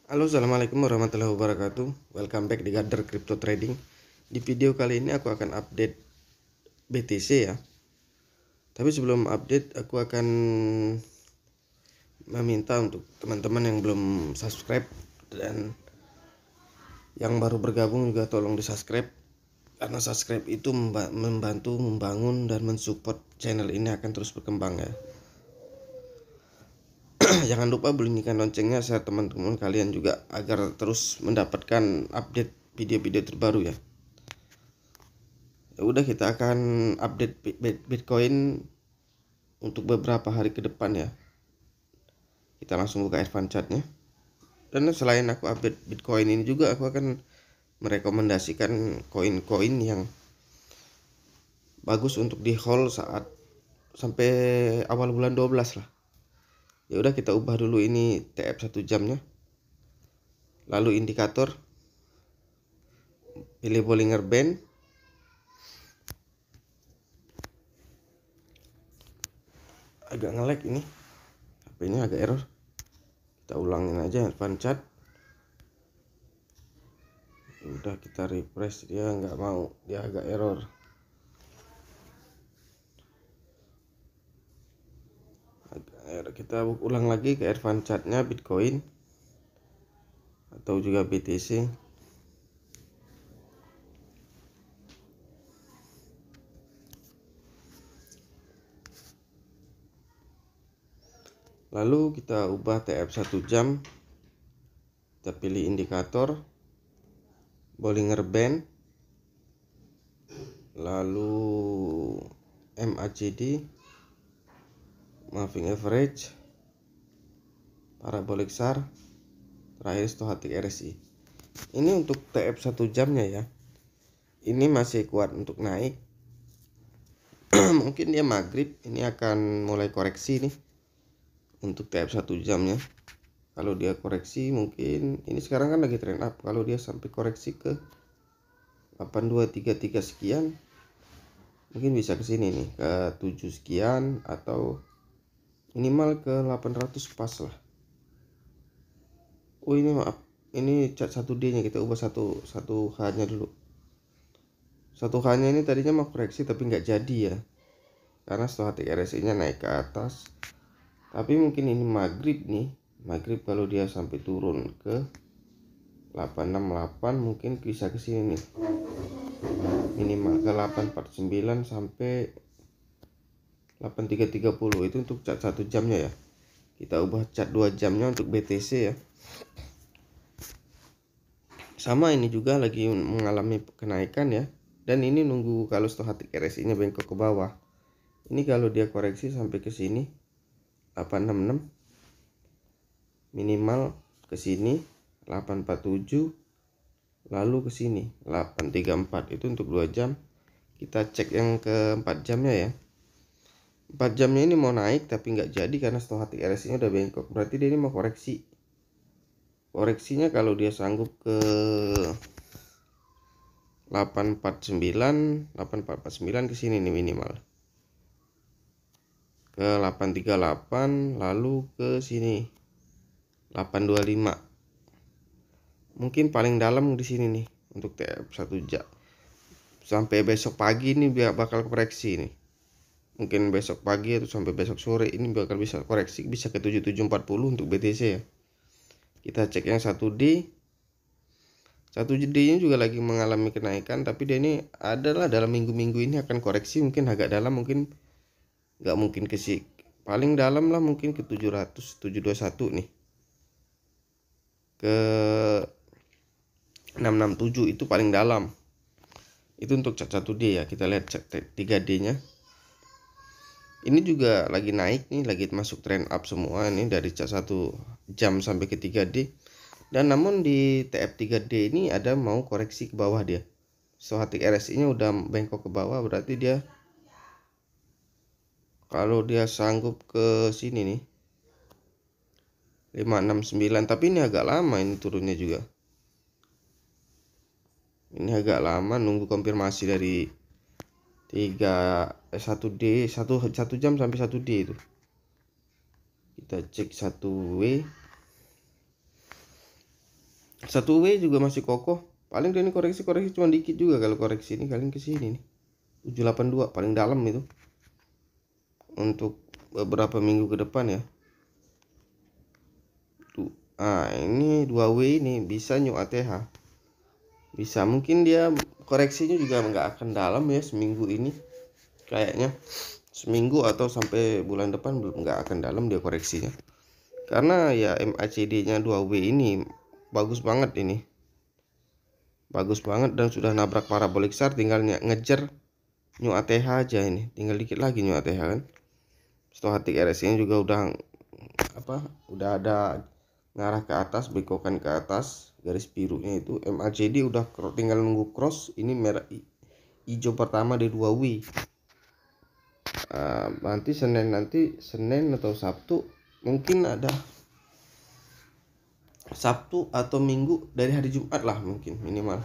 Halo, assalamualaikum warahmatullahi wabarakatuh. Welcome back di Gather Crypto Trading. Di video kali ini aku akan update BTC ya. Tapi sebelum update, aku akan meminta untuk teman-teman yang belum subscribe dan yang baru bergabung juga tolong di subscribe, karena subscribe itu membantu membangun dan mensupport channel ini akan terus berkembang ya. Jangan lupa bunyikan loncengnya share teman-teman kalian juga agar terus mendapatkan update video-video terbaru ya. Ya udah, kita akan update Bitcoin untuk beberapa hari ke depan ya. Kita langsung buka advance chartnya. Dan selain aku update Bitcoin ini juga, aku akan merekomendasikan koin-koin yang bagus untuk di hold saat sampai awal bulan 12 lah. Ya udah, kita ubah dulu ini TF 1 jamnya. Lalu indikator, pilih Bollinger Band. Agak nge-lag ini, HP-nya agak error. Kita ulangin aja advance chart. Udah, kita refresh, dia nggak mau, dia agak error. Kita ulang lagi ke advance chartnya Bitcoin atau juga BTC. Lalu kita ubah TF 1 jam. Kita pilih indikator, Bollinger Band, lalu MACD, moving average, parabolic SAR, terakhir stochastic RSI. Ini untuk TF 1 jamnya ya. Ini masih kuat untuk naik. Mungkin dia maghrib ini akan mulai koreksi nih untuk TF 1 jamnya. Kalau dia koreksi, mungkin ini sekarang kan lagi trend up. Kalau dia sampai koreksi ke 8233 sekian, mungkin bisa ke sini nih, ke 7 sekian atau minimal ke 800 pas lah. Oh ini maaf, ini chart 1D nya kita ubah satu H nya dulu. 1H nya ini tadinya mau koreksi tapi nggak jadi ya, karena stochastic RSI nya naik ke atas. Tapi mungkin ini maghrib nih, maghrib kalau dia sampai turun ke 868 mungkin bisa ke sini nih, minimal ke 849 sampai 8330. Itu untuk chart 1 jamnya ya. Kita ubah chart 2 jamnya untuk BTC ya. Sama, ini juga lagi mengalami kenaikan ya, dan ini nunggu kalau stochastic RSI nya bengkok ke bawah. Ini kalau dia koreksi sampai ke sini 866, minimal ke sini 847, lalu ke sini 834. Itu untuk 2 jam. Kita cek yang ke 4 jamnya ya. 4 jamnya ini mau naik tapi nggak jadi karena stochastic RSI nya udah bengkok. Berarti dia ini mau koreksi. Koreksinya kalau dia sanggup ke 849 ke sini nih minimal. Ke 838, lalu ke sini 825. Mungkin paling dalam di sini nih untuk TF 1 jam. Sampai besok pagi ini bakal koreksi nih. Mungkin besok pagi atau sampai besok sore ini bakal bisa koreksi, bisa ke 7740 untuk BTC ya. Kita cek yang 1D. 1D nya juga lagi mengalami kenaikan, tapi dia ini adalah dalam minggu-minggu ini akan koreksi, mungkin agak dalam, mungkin nggak mungkin ke si paling dalam lah, mungkin ke 721 nih, ke 667 itu paling dalam. Itu untuk chart 1D ya. Kita lihat chart 3D nya. Ini juga lagi naik nih, lagi masuk trend up semua ini dari chart 1 jam sampai ke 3D. Dan namun di TF 3D ini ada mau koreksi ke bawah dia. Stochastic RSI nya udah bengkok ke bawah, berarti dia kalau dia sanggup ke sini nih 569, tapi ini agak lama ini turunnya juga. Ini agak lama nunggu konfirmasi dari 1D 1 jam sampai 1D itu. Kita cek 1W. 1W juga masih kokoh. Paling dia ini koreksi cuma dikit juga. Kalau koreksi ini kalian ke sini nih 782 paling dalam itu untuk beberapa minggu ke depan ya. Ini 2W ini bisa new ATH, bisa mungkin dia koreksinya juga nggak akan dalam ya seminggu ini, kayaknya seminggu atau sampai bulan depan belum nggak akan dalam dia koreksinya, karena ya MACD nya 2W ini bagus banget ini, bagus banget dan sudah nabrak parabolic SAR, tinggal ngejar new ATH aja ini, tinggal dikit lagi new ATH kan. Stochastic RSI nya juga udah ada ngarah ke atas, bekokan ke atas, garis birunya itu MACD udah tinggal nunggu cross. Ini merah hijau pertama di 2W. Nanti Senin atau Sabtu, mungkin ada Sabtu atau Minggu dari hari Jumat lah mungkin minimal.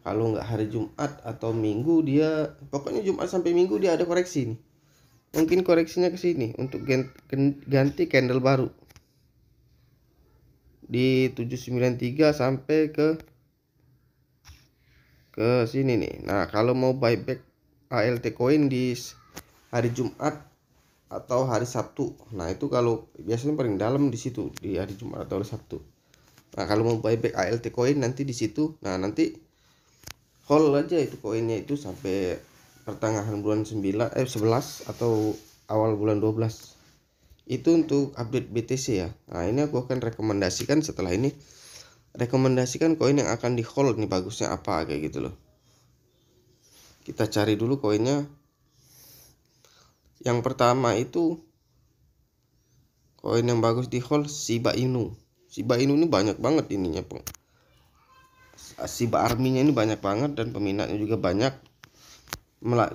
Kalau nggak hari Jumat atau Minggu, dia pokoknya Jumat sampai Minggu dia ada koreksi nih. Mungkin koreksinya ke sini untuk ganti candle baru di 793 sampai ke sini nih. Nah, kalau mau buyback ALT coin di hari Jumat atau hari Sabtu, nah itu kalau biasanya paling dalam di situ di hari Jumat atau hari Sabtu. Nah, kalau mau buyback ALT coin nanti di situ. Nah, nanti hold aja itu koinnya itu sampai pertengahan bulan 11 atau awal bulan 12. Itu untuk update BTC ya. Nah, ini aku akan rekomendasikan setelah ini, rekomendasikan koin yang akan di hold nih, bagusnya apa kayak gitu loh. Kita cari dulu koinnya. Yang pertama itu koin yang bagus di hold Shiba Inu. Shiba Inu ini banyak banget ininya, Shiba Army-nya ini banyak banget dan peminatnya juga banyak.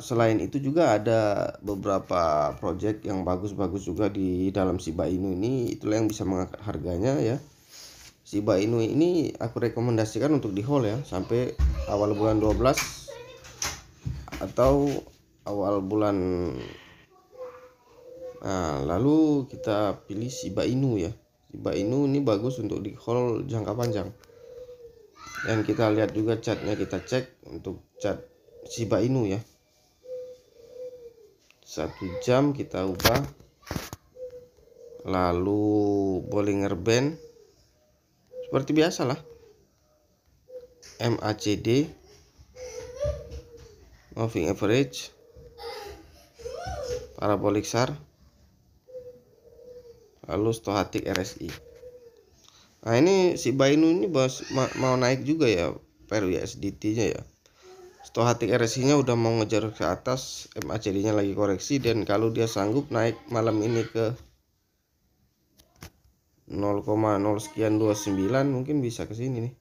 Selain itu juga ada beberapa project yang bagus-bagus juga di dalam Shiba Inu ini, itulah yang bisa mengangkat harganya ya. Shiba Inu ini aku rekomendasikan untuk di hold ya sampai awal bulan 12 atau awal bulan. Nah, lalu kita pilih Shiba Inu ya. Shiba Inu ini bagus untuk di hold jangka panjang. Dan kita lihat juga chartnya, kita cek untuk chart Shiba Inu ya. 1 jam kita ubah, lalu Bollinger Band seperti biasa lah, MACD, moving average, parabolic SAR, lalu stochastic RSI. Nah, ini Shiba Inu ini mau naik juga ya per USDT nya ya. Stochastic RSI nya udah mau ngejar ke atas, MACD nya lagi koreksi, dan kalau dia sanggup naik malam ini ke 0,0 sekian 29 mungkin bisa ke sini nih.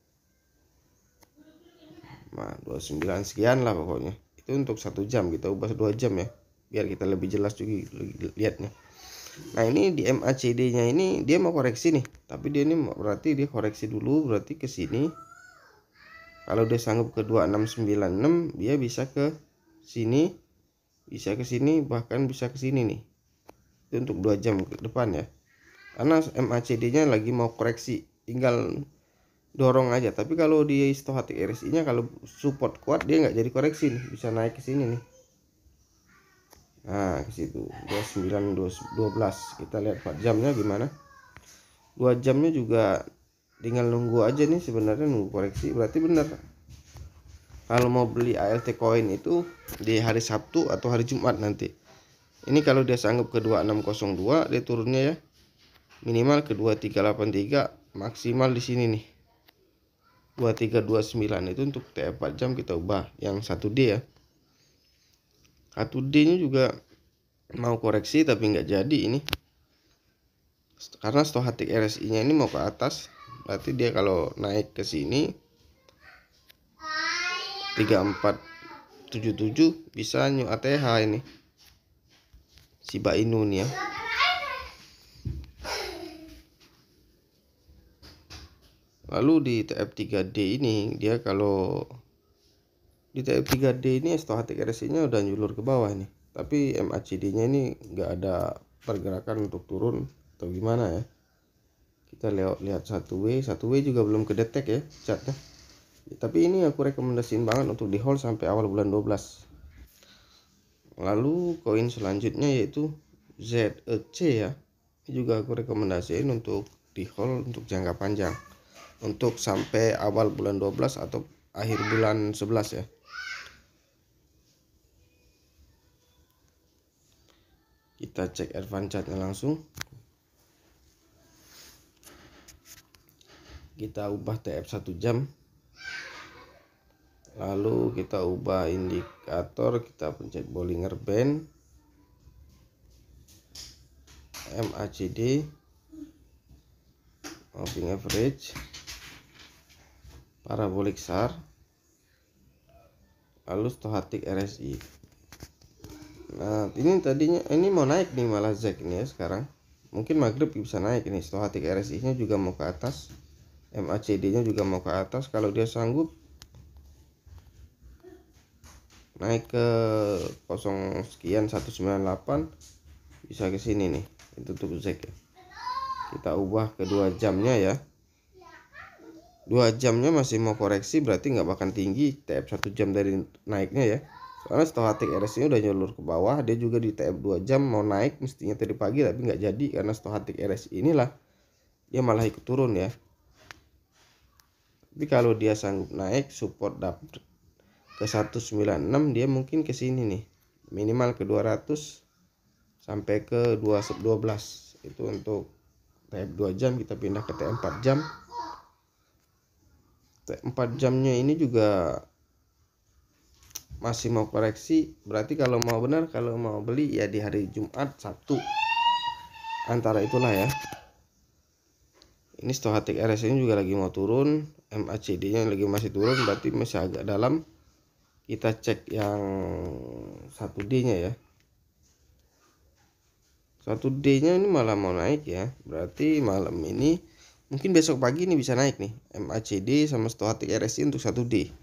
Nah, 29 sekian lah pokoknya. Itu untuk 1 jam, kita ubah 2 jam ya biar kita lebih jelas juga lihatnya. Nah, ini di MACD nya ini dia mau koreksi nih, tapi dia ini berarti dia koreksi dulu, berarti ke sini. Kalau dia sanggup ke 2696, dia bisa ke sini, bisa ke sini, bahkan bisa ke sini nih. Itu untuk 2 jam ke depan ya. Karena MACD nya lagi mau koreksi, tinggal dorong aja. Tapi kalau di stochastic RSI nya kalau support kuat dia nggak jadi koreksi nih, bisa naik ke sini nih. Nah, ke situ 2912. Kita lihat 4 jamnya gimana. 2 jamnya juga tinggal nunggu aja nih sebenarnya, nunggu koreksi. Berarti bener kalau mau beli ALT coin itu di hari Sabtu atau hari Jumat nanti. Ini kalau dia sanggup ke 2602, dia turunnya ya minimal ke 2383, maksimal di sini nih 2329. Itu untuk TF 4 jam kita ubah yang 1D ya. 1D nya juga mau koreksi tapi nggak jadi ini, karena stochastic RSI nya ini mau ke atas. Berarti dia kalau naik ke sini 3477 bisa new ATH ini Shiba Inu nih ya. Lalu di TF3D ini dia kalau di TF3D ini stochastic RSI nya udah nyulur ke bawah nih, tapi MACD nya ini nggak ada pergerakan untuk turun atau gimana ya. Kita lihat 1W juga belum kedetek ya catnya. Tapi ini aku rekomendasiin banget untuk di hold sampai awal bulan 12. Lalu koin selanjutnya yaitu ZEC ya. Ini juga aku rekomendasiin untuk di hold untuk jangka panjang, untuk sampai awal bulan 12 atau akhir bulan 11 ya. Kita cek advance chartnya langsung. Kita ubah TF 1 jam. Lalu kita ubah indikator, kita pencet Bollinger Band, MACD, moving average, parabolic SAR, lalu stochastic RSI. Nah ini tadinya ini mau naik nih, malah ZEC ini ya sekarang. Mungkin maghrib bisa naik ini. Stochastic RSI nya juga mau ke atas, MACD nya juga mau ke atas. Kalau dia sanggup naik ke 0 sekian 198 bisa ke sini nih. Itu untuk ZEC ya. Kita ubah ke 2 jamnya ya. 2 jamnya masih mau koreksi, berarti nggak bakal tinggi TF 1 jam dari naiknya ya. Soalnya stochastic RSI udah nyalur ke bawah. Dia juga di TF 2 jam mau naik mestinya tadi pagi, tapi nggak jadi karena stochastic RSI inilah dia malah ikut turun ya. Tapi kalau dia sanggup naik, support dapat ke 196, dia mungkin ke sini nih, minimal ke 200 sampai ke 12. Itu untuk TF 2 jam. Kita pindah ke TF 4 jam. TF 4 jamnya ini juga masih mau koreksi, berarti kalau mau benar, kalau mau beli ya di hari Jumat, Sabtu, antara itulah ya. Ini stochastic RSI nya juga lagi mau turun, MACD nya lagi masih turun, berarti masih agak dalam. Kita cek yang 1D nya ya. 1D nya ini malah mau naik ya, berarti malam ini mungkin besok pagi ini bisa naik nih MACD sama stochastic RSI untuk 1D.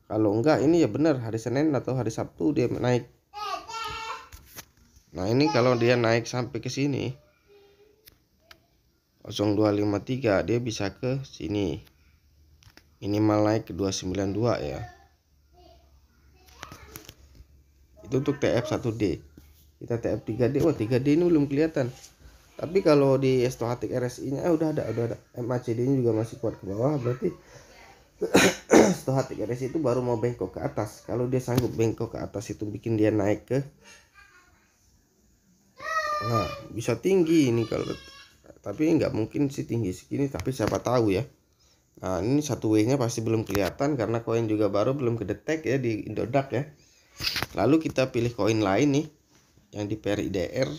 Kalau enggak ini ya benar hari Senin atau hari Sabtu dia naik. Nah ini kalau dia naik sampai ke sini 0253, dia bisa ke sini, minimal naik ke 292 ya. Itu untuk TF 1D. Kita TF 3D. Wah 3D ini belum kelihatan. Tapi kalau di stochastic RSI nya udah ada. MACD nya juga masih kuat ke bawah, berarti stochastic RSI itu baru mau bengkok ke atas. Kalau dia sanggup bengkok ke atas itu bikin dia naik ke, nah bisa tinggi ini kalau, tapi nggak mungkin sih tinggi segini, tapi siapa tahu ya. Nah ini 1W nya pasti belum kelihatan karena koin juga baru belum kedetek ya di Indodax ya. Lalu kita pilih koin lain nih yang di PRIDR.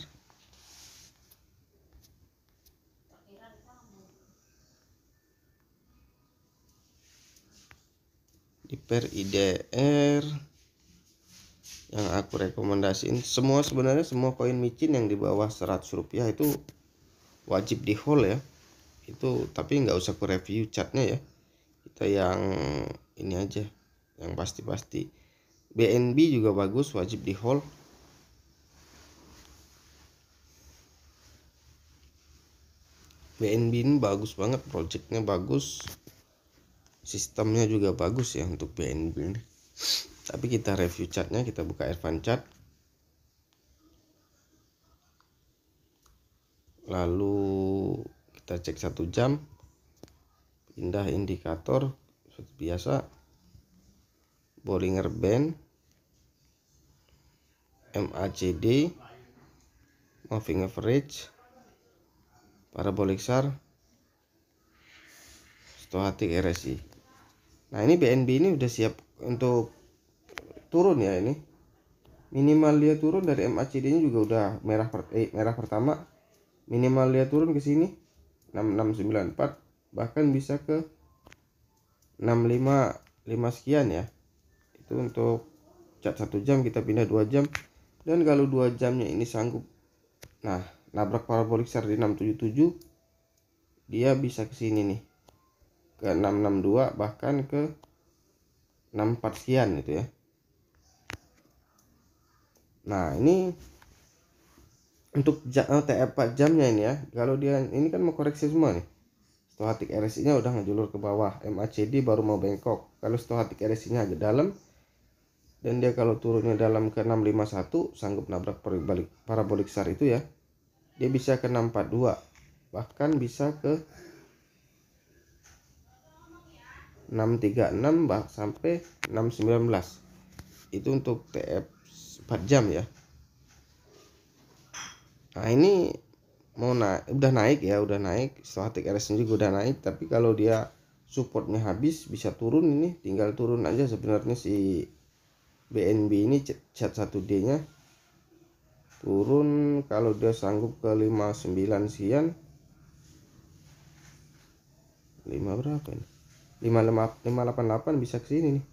Di PRIDR yang aku rekomendasiin, sebenarnya semua koin micin yang di bawah 100 rupiah itu wajib di hold ya. Itu tapi nggak usah ku review chartnya ya, kita yang ini aja yang pasti-pasti. BNB juga bagus, wajib di hold. BNB ini bagus banget, projectnya bagus, sistemnya juga bagus ya untuk BNB ini. Tapi kita review chartnya, kita buka advance chart, lalu kita cek 1 jam, pindah indikator seperti biasa, Bollinger Band, MACD, moving average, parabolic SAR, stochastic RSI. Nah ini BNB ini udah siap untuk turun ya. Ini minimal dia turun dari MACD nya juga udah merah pertama, minimal dia turun ke sini 6694, bahkan bisa ke 655 sekian ya. Itu untuk cat 1 jam. Kita pindah 2 jam, dan kalau 2 jamnya ini sanggup nabrak parabolic SAR di 677, dia bisa ke sini nih ke 662, bahkan ke 64 sekian gitu ya. Nah ini untuk TF 4 jamnya ini ya. Kalau dia ini kan mau koreksi semua nih, stochastic RSI nya udah ngejulur ke bawah, MACD baru mau bengkok. Kalau stochastic RSI nya agak dalam dan dia kalau turunnya dalam ke 651 sanggup nabrak parabolik SAR itu ya, dia bisa ke 642, bahkan bisa ke 636 sampai 619. Itu untuk TF 4 jam ya. Nah ini mau udah naik ya, udah naik, stochastic RSI juga udah naik, tapi kalau dia supportnya habis bisa turun. Ini tinggal turun aja sebenarnya si BNB ini cat 1D nya turun. Kalau dia sanggup ke 59 sekian, 5 berapa ini, 588 bisa ke sini nih,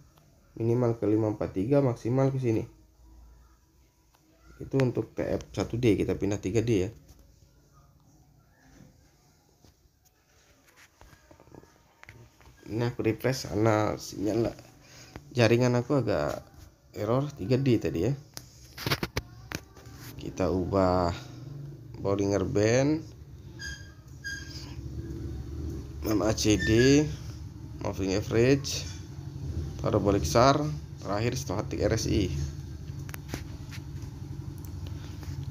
minimal ke 543, maksimal ke sini. Itu untuk TF 1D. Kita pindah 3D ya. Ini aku refresh karena sinyal jaringan aku agak error 3D tadi ya. Kita ubah Bollinger Band, MACD, moving average, parabolic SAR, terakhir stochastic RSI.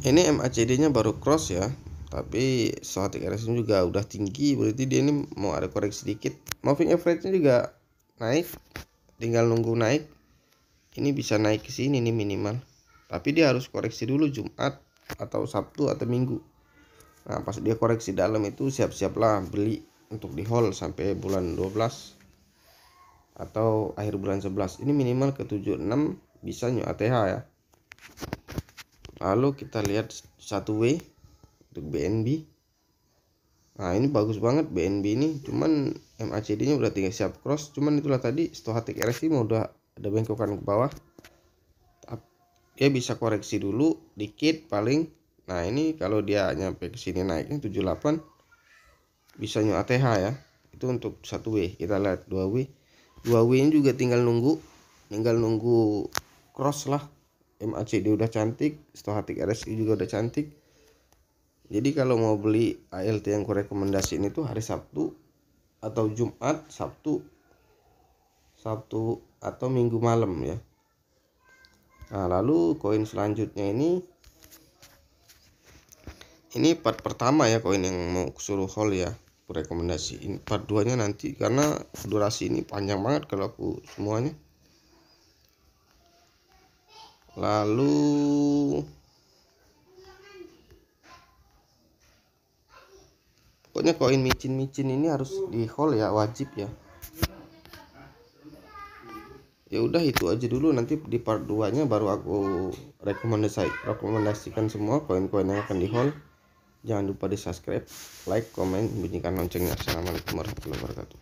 Ini MACD nya baru cross ya, tapi stochastic RSI juga udah tinggi, berarti dia ini mau ada koreksi dikit. Moving average nya juga naik, tinggal nunggu naik. Ini bisa naik ke sini nih minimal, tapi dia harus koreksi dulu Jumat atau Sabtu atau Minggu. Nah pas dia koreksi dalam itu siap-siaplah beli untuk di hold sampai bulan 12 atau akhir bulan 11. Ini minimal ke 76 bisa new ATH ya. Lalu kita lihat 1W untuk BNB. Nah ini bagus banget BNB ini, cuman MACD nya udah tinggal siap cross, cuman itulah tadi stochastic RSI mau udah ada bengkokan ke bawah. Dia bisa koreksi dulu dikit paling. Nah ini kalau dia nyampe ke sini naiknya 78 bisa new ATH ya. Itu untuk 1W. Kita lihat 2W. 2W ini juga tinggal nunggu cross lah. MACD udah cantik, stochastic RSI juga udah cantik. Jadi kalau mau beli ALT yang aku rekomendasiin itu hari Sabtu atau Jumat, Sabtu atau Minggu malam ya. Nah lalu koin selanjutnya ini part pertama ya, koin yang mau suruh hold ya, aku rekomendasiin. Part 2 nya nanti karena durasi ini panjang banget kalau aku semuanya. Lalu pokoknya koin micin ini harus di hold ya, wajib ya. Ya udah itu aja dulu, nanti di part 2 nya baru aku rekomendasikan semua koin-koin yang akan di hold. Jangan lupa di subscribe, like, komen, bunyikan loncengnya. Assalamualaikum warahmatullahi wabarakatuh.